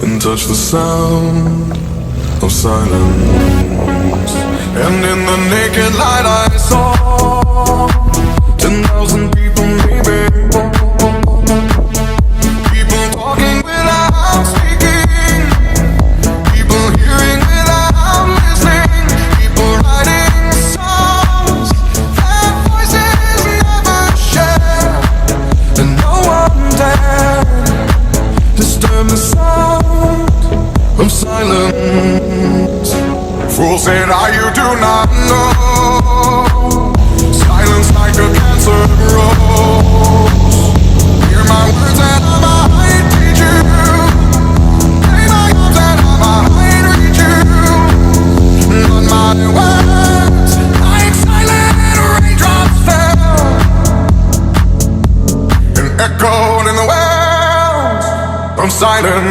and touch the sound of silence. And in the naked light I saw 10,000 people maybe, people talking without speaking, people hearing without listening, people writing songs their voices never share, and no one dared disturb the sound of silence. Fool said, you do not know. Silence like a cancer grows. Hear my words and I might teach you. Play my arms and I might reach you. But my words, like silent raindrops fell and echoed in the wells of silence.